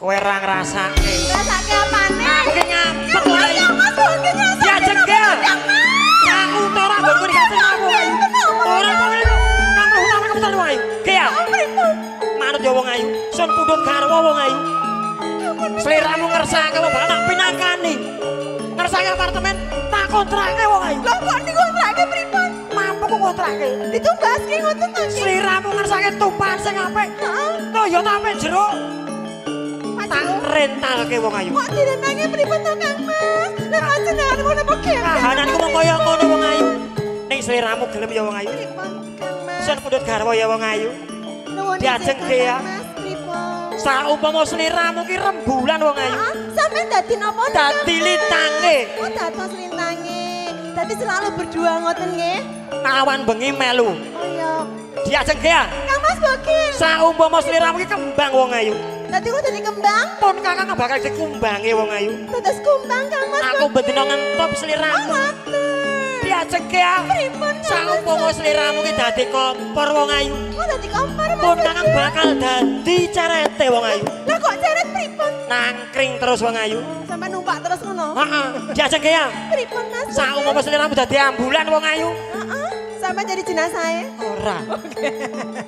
Kowe ra ngrasake. Ngrasake apane? Aku ngampet wae. Ya Mas, mungkin ngrasake. Ya jengkel. Aku ora nggon kasih kamu. Ora kowe. Kang utama kebetulan wae. Kaya. Manut ya wong ayu. Sun pundhut garwa wong ayu. Sliramu ngersake wong bakal tak pinangkani. Ngersake apartemen tak kontrake wong ayu. Lah kok dikontrake pripun? Mampu kok kontrake. Ditumbaske ngoten to. Sliramu ngersake tumpahan sing apik. Heeh. Toyo tak apik jeruk. Tak rentalke wong ayu. Kok direntange pripun to Kang Mas? Lah panjenengan ngono apa gembel? Kahananku mung kaya ngono wong ayu. Ning sliramu gelem ya wong ayu. Pripun Kang Mas? Sun pundhut garwa ya wong ayu. Nuwun Diajengke ya. Mas, pripun? Saumpama sliramu ki rembulan wong ayu. Heeh, sampean dadi napa? Dadi litange. Oh, dados lintange. Dadi selalu berdua ngoten nggih. Awan bengi melu. Oh iya. Diajengke ya. Kang Mas bagi. Saumpama sliramu ki kembang wong ayu. Dadi kok dadi kembang? Pun kakang bakal dikumbange wong ayu. Dados kumbang Kang Mas. Aku bendina ngentop sliramu. Diajengke ya. Pripun? Saumpama sliramu ki dadi kompor wong ayu. Oh, dadi kompor Mas. Pun kakang bakal dadi cerete wong ayu. Lah kok ceret pripun? Nangkring terus wong ayu. Sampai numpak terus ngono. Heeh. Diajengke ya. Pripun Mas? Saumpama sliramu dadi ambulan wong ayu. Heeh. Sampai jadi jenazah. Ora.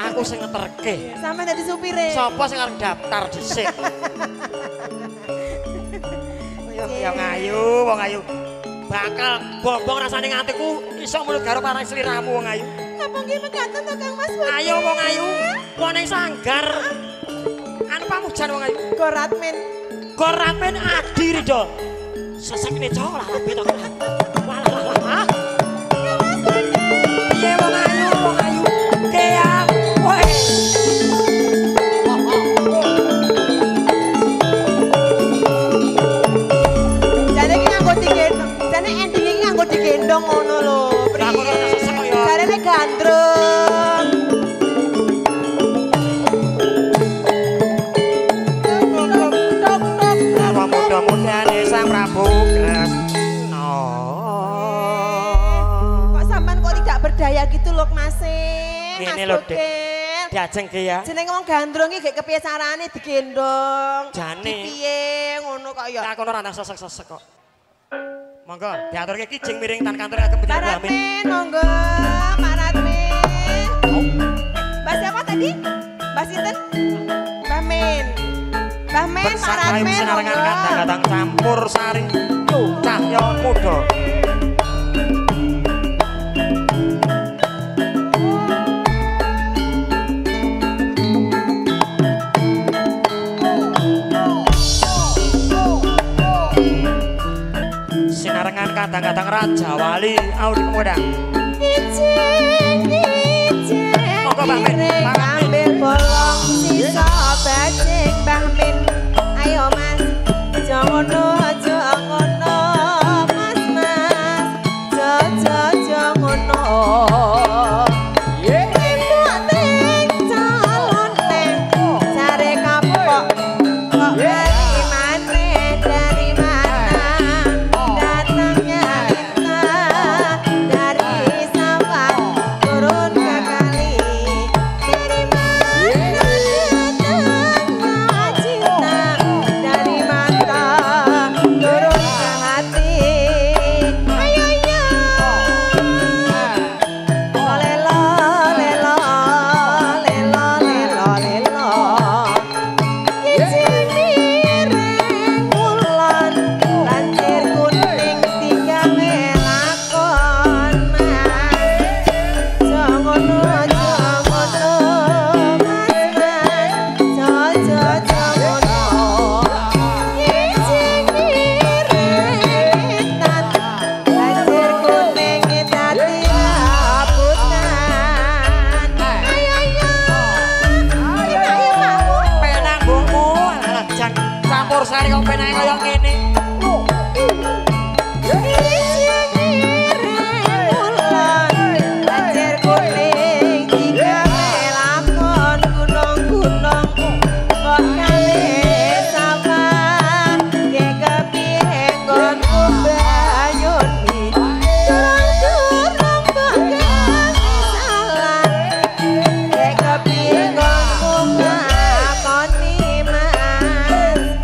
Aku sing ngeterke. Sampai jadi supire. Sapa sing arep daftar dhisik? Wong ayu, wong ayu. Bakal bombong rasane ngatiku iso mulut karo parang sliramu wong ayu. Napa nggih mekaten to Kang Mas? Ayo wong ayu, wong ning sanggar. Anu pamujan wong ayu. Goratmen. Goratmen adi Ridho. Sesekne cok lah beto. Walah. Piye wong ayu, wong ayu. Kaya kowe. Jane iki nganggo digendong. Jane ending iki nganggo digendong ngono lho. Jarene gandrung. Mudah-mudahan Sang Prabu Kresna. Kok sampean kok tidak berdaya gitu lho Mas. Ngene lho Dik. Diajengke ya. Jeneng wong gandrung iki gek kepiye carane digendong. Jane. Piye ngono kok ya. Tak kono ora sesek-sesek kok. Monggo diaturke kijing miring tan kantor Ageng Budi Amin. Ratmen, monggo, Pak Ratmen. Mbak siapa tadi? Mbak Sinten? Mbak Men. Mbak Men, Pak Ratmen, Sinarengan monggo. kadang-kadang campur sari cahya muda. Sinarengan kadang-kadang Raja Wali Audi Kemudian. Monggo Mbak Men, Pak Ratmen. Ambil bolong sisa bajing Mbah Min. Ayo Mas, aja ngono, aja ngono. Mas, aja ngono. Empuk ting calon neng, cari kapok. Kok balik maneh dari mana? Datangnya kita dari sawah turun ke kali. Dari mana datangnya cinta? Dari mata turun ke hati. Ayo ya. Lelo lelo lelo lelo lelo. Kijing miring kulon, lancir kuning digawe lakon Mas. Jangono jangono Mas, jangono. Kijing miring tan, lancir kuning dadi rabutan. Ayo kamu. Penang bomu, jan campur sari kok penang kaya ngene. Kijing miring kulon, lancir kuning digawe lakon gunung-gunung. Kok kalih sawah, ge kepiye nggonku bayun mi. Durung-durung bakal salah, ge kepiye nggonku ngakoni Mas.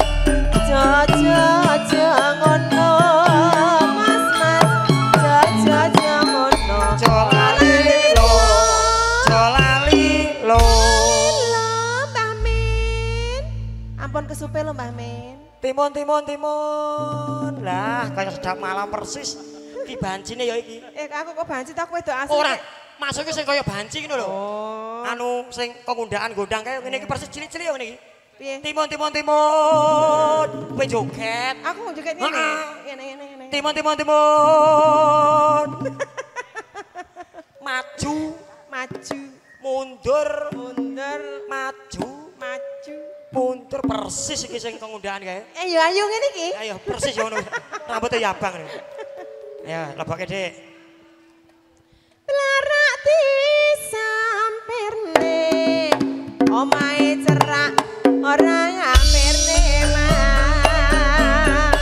Ampun kesupe lho Mbah Min. Timun. Lah, kayak sedap malam persis. Ki bancine ya iki. Aku kok banci tak wedok asli. Ora, maksudku sing kaya banci ngono lho. Oh. Anu sing kongundaan gondang kaya ngene iki persis cilik-cilik ya ngene iki. Piye? Timun. Kowe joget. Aku joget ngene. Ngene. Timun. Maju. Mundur. Maju. Mundur persis iki sing kongundaan kae. Ya ayo ngene iki. Ayo persis ya ngono. Rambutnya yabang. Ya, lebake Dik. Larak disampirne omahe cerak ora ngamirne mas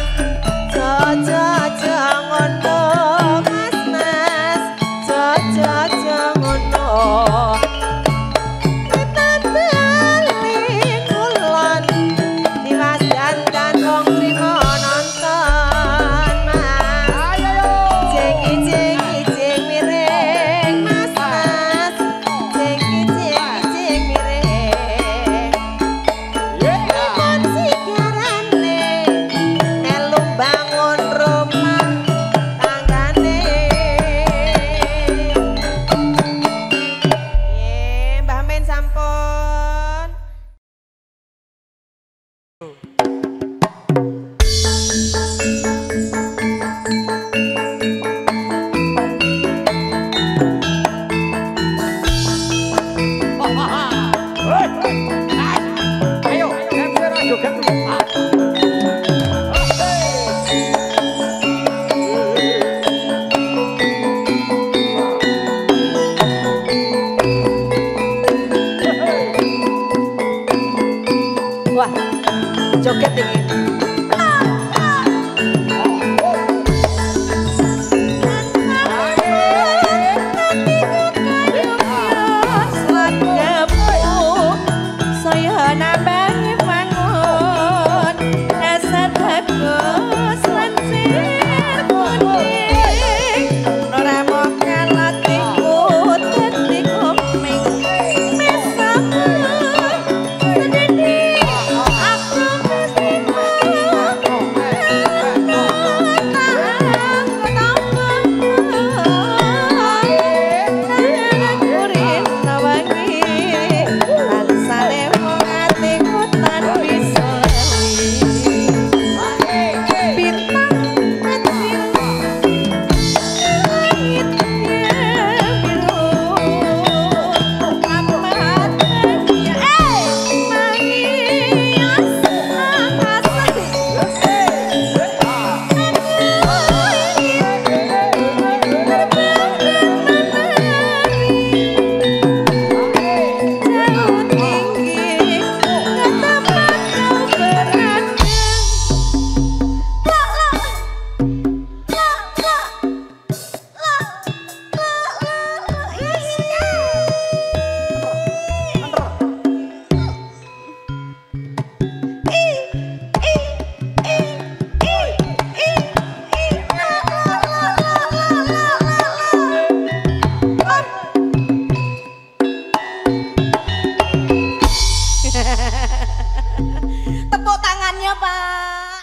jojo ngono mas jojo ngono teteling kulon diwas dandan wong trimo nonton mas jeng miring mas jeng miring kon sigarane melu bangun rumah tanggane Mbah Men sampun wah joget iki saya nambahi wangun dasar bagus lan sir kuning ora mau kalah tikut dadi komeng mesamu sedih aku mesti tepuk tangannya Pak.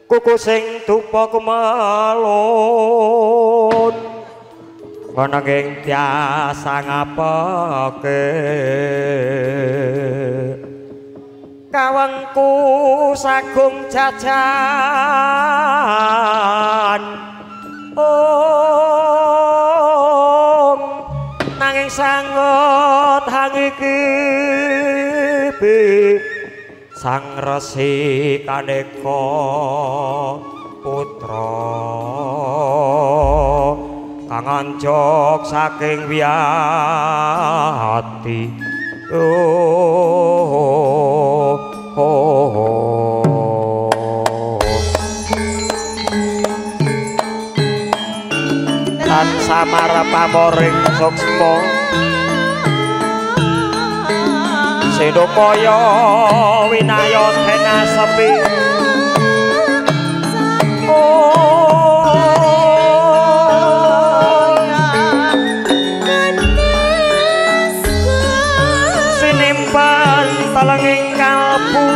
kuku sing dupa kumelun ngeneng tiasa ngapake kawengku sagung jajan nanging sanget hangiki sang resi kaneka putra kang anjok saking wiyati lan samar pamoring suksma Sedopaya winaya tenasepi sinimpan talenging kalbu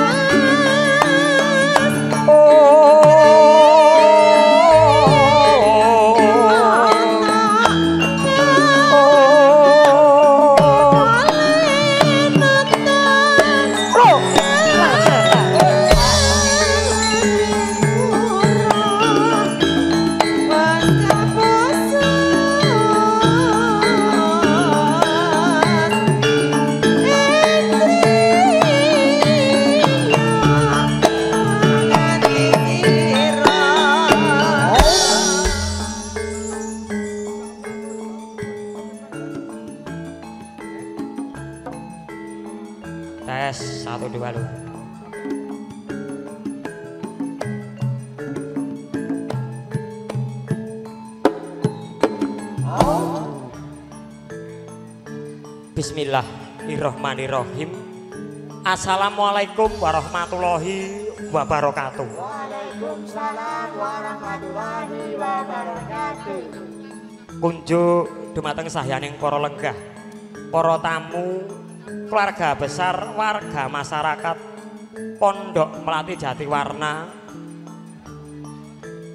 tes 1 2 lu. Bismillahirrahmanirrahim. Assalamualaikum warahmatullahi wabarakatuh. Waalaikumsalam warahmatullahi wabarakatuh. Kunjuk dumateng sahyaning para lenggah, para tamu, keluarga besar, warga masyarakat Pondok Melati Jatiwarna,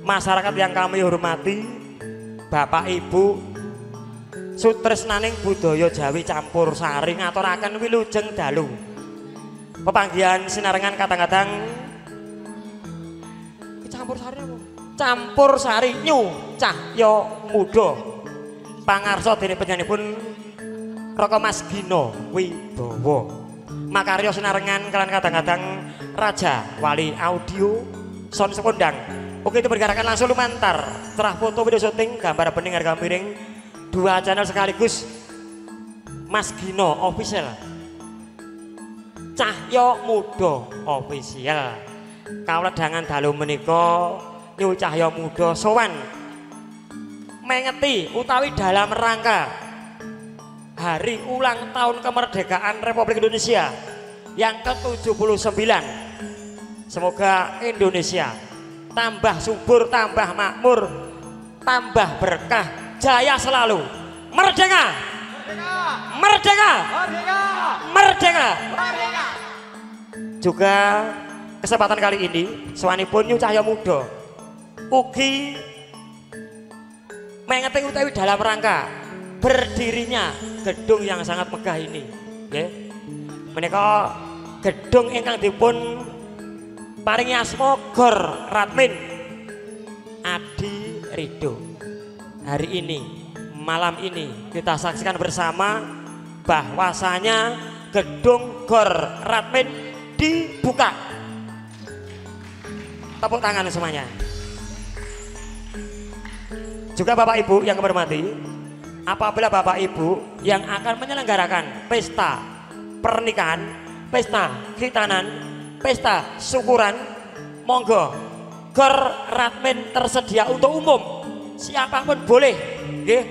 masyarakat yang kami hormati, Bapak Ibu, sutresnaning budaya Jawi campur sari ngaturaken wilujeng dalu pepanggihan sinarengan kadang-kadang campur sari apa? Campur sari nyu cahya muda pangarsa dening penyanipun Raka Mas Gino Wibowo makarya sinarengan kalian kadang-kadang Raja Wali Audio Sound Sekondang. Oke, itu bergerakan langsung lumantar cerah foto video syuting gambar bening harga miring 2 channel sekaligus Mas Gino Official Cahya Muda Official kawledangan dalu menika Nyu Cahya Muda sowan mengeti utawi dalam rangka hari ulang tahun kemerdekaan Republik Indonesia yang ke-79. Semoga Indonesia tambah subur, tambah makmur, tambah berkah, jaya selalu. Merdeka! Merdeka! Merdeka! Merdeka! Merdeka! Juga kesempatan kali ini sawanipun Nyu Cahya Muda ugi mengeti utawi dalam rangka berdirinya gedung yang sangat megah ini, nggih. Menika gedung ingkang dipun paringi asma Gor Radmin Adi Rido. Hari ini, malam ini kita saksikan bersama bahwasanya gedung Gor Radmin dibuka. Tepuk tangan semuanya. Juga Bapak Ibu yang kami hormati, apabila Bapak Ibu yang akan menyelenggarakan pesta pernikahan, pesta khitanan, pesta syukuran, monggo Gor Radmin tersedia untuk umum, siapapun boleh, nggih.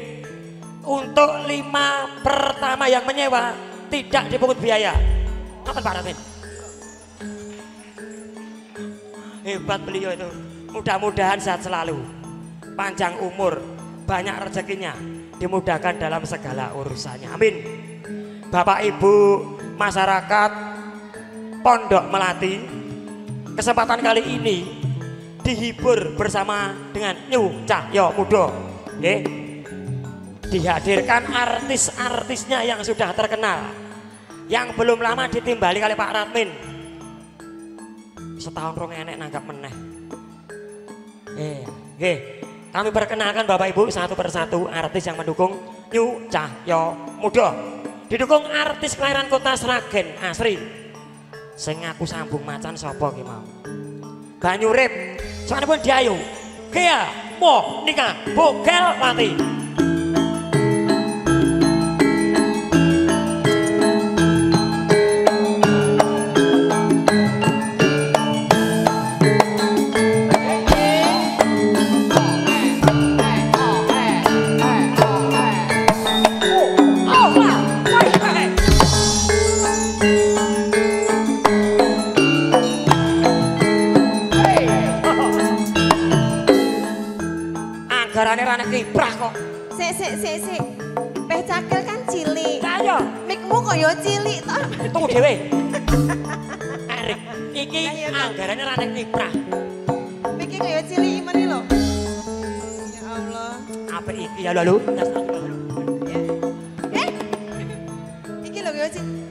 Untuk 5 pertama yang menyewa tidak dipungut biaya. Apa Pak Radmin? Hebat beliau itu. Mudah-mudahan sehat selalu, panjang umur, banyak rezekinya, dimudahkan dalam segala urusannya. Amin. Bapak Ibu masyarakat Pondok Melati, kesempatan kali ini dihibur bersama dengan New Cahyo Muda. Nggih. Dihadirkan artis-artisnya yang sudah terkenal. Yang belum lama ditimbali kali Pak Radmin. Setahun rong enek nanggap meneh. Nggih. Kami perkenalkan Bapak Ibu satu persatu artis yang mendukung New Cahyo Muda. Didukung artis kelahiran kota Sragen Asri. Sing aku sambung macan sapa ki mau. Banyurip. Soalipun Diayu. Gea Monika Bogelwati. Garane ra nek kiprah kok. Sik. Peh cakil kan cilik. Ayo, Mikmu kok ya cilik to. tunggu dhewe. Erik, iki anggarane ra nek kiprah. Iki kaya cilik meneh lho. Ya Allah. Apik iki ya lho. Iki lho kaya cilik.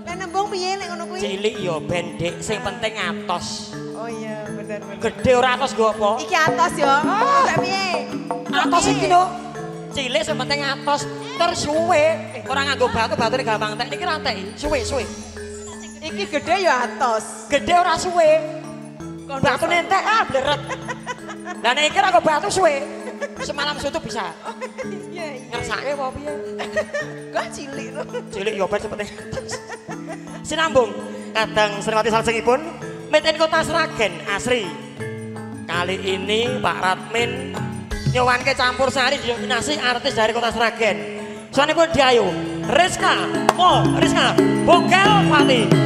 Lah nembung piye nek ngono kuwi? Cilik ya ben dik, sing penting atos. Oh iya, bener. Gede ora atos nggo apa? Iki atos ya. Ora piye? Atos iki lho. Cilik sing penting atos, terus suwe. Ora nganggo batu, batune gampang entek. Niki ra entek, suwe. Iki gede ya atos. Gede ora suwe. Batune entek bleret. Lah nek iki ra nganggo batu suwe. Semalam suntuk bisa. Iya. Ngersake apa piye? Kok cilik lho. Cilik ya ben sing penting atos. Sinambung kadang Sriwati salajengipun meten kota Sragen Asri. Kali ini Pak Radmin nyowanke campur sari didominasi artis dari kota Sragen. Soalipun Diayu, Rizka Bogelwati.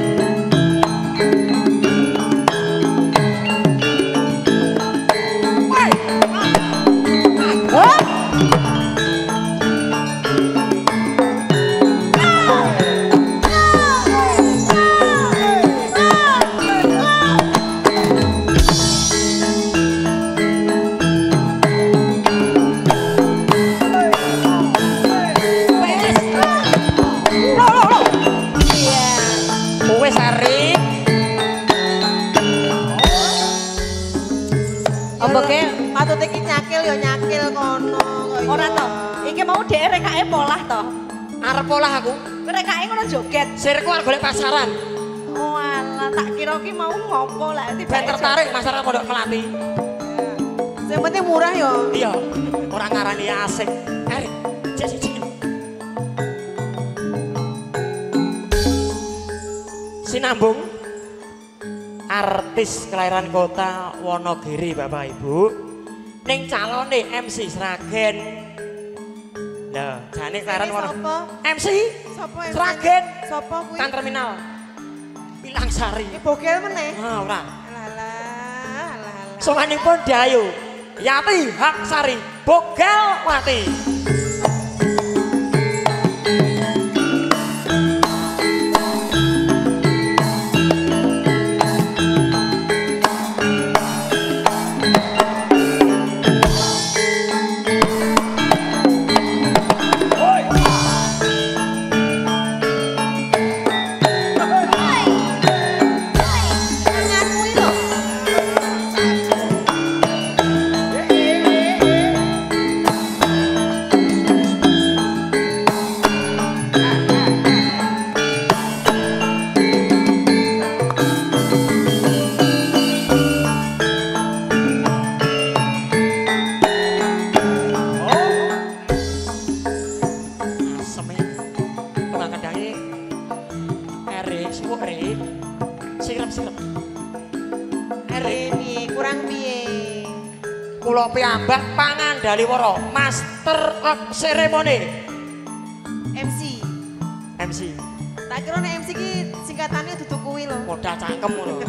Patut iki nyakil ya nyakil kono. Ora to. Iki mau dhek rekake polah to. Arep polah aku. Rekake ngono joget. Sirku arep golek pasaran. Oh alah, tak kira ki mau ngopo lah tiba. Ben tertarik masyarakat Pondok Melati. Yang penting murah ya. Iya, orang ngarani asik. Erik, siji. Sinambung artis kelahiran kota Wonogiri Bapak Ibu. Ning calone MC Sragen. Lah, jane kelahiran Wono. MC? Sopo MC? Sragen. Sopo kuwi? Kan terminal. Pilang Sari. Iki bogel meneh. Ah, ora. Alah. Sowanipun Diayu. Yati Haksari Bogelwati. Kula piyambak pangandaliwara Master of Ceremony MC. Tak kira nek MC ki singkatannya dudu kuwi lho. Modal cangkem ngono.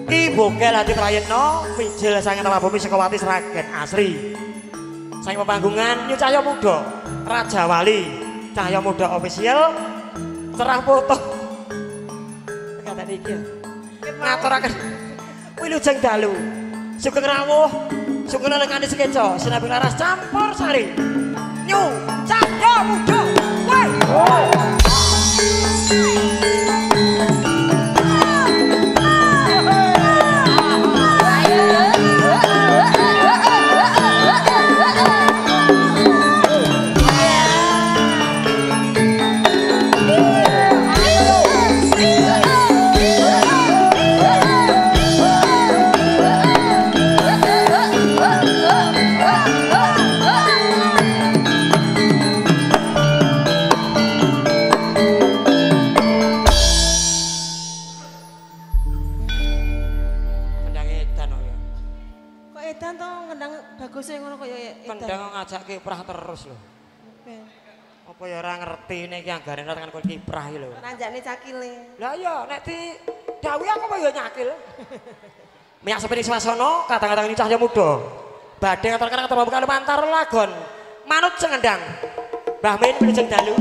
Ki Bogelwati Prayitna mijil sanget bumi Sekawati Sragen Asri. Sang pemanggungan New Cahyo Muda Raja Wali Cahyo Muda official cerah foto. Kata iki. Ngaturaken wilujeng dalu. Sugeng rawuh, sugeng lelekane sekeca, sinambi laras campur sari. Nyu, cakya muda. Woi. Kendang ngajak kiprah terus lho. Apa ya ora ngerti nek iki anggare tekan kowe kiprah iki lho. Nanjakne cakile. Lah iya nek di dawuh aku kok ya nyakil. Minyak sepeni swasana kadang-kadang ini cahya muda. Badhe ngatur-atur ketemu Kalimantan lagon. Manut sing ngendang. Mbah Min wilujeng dalu.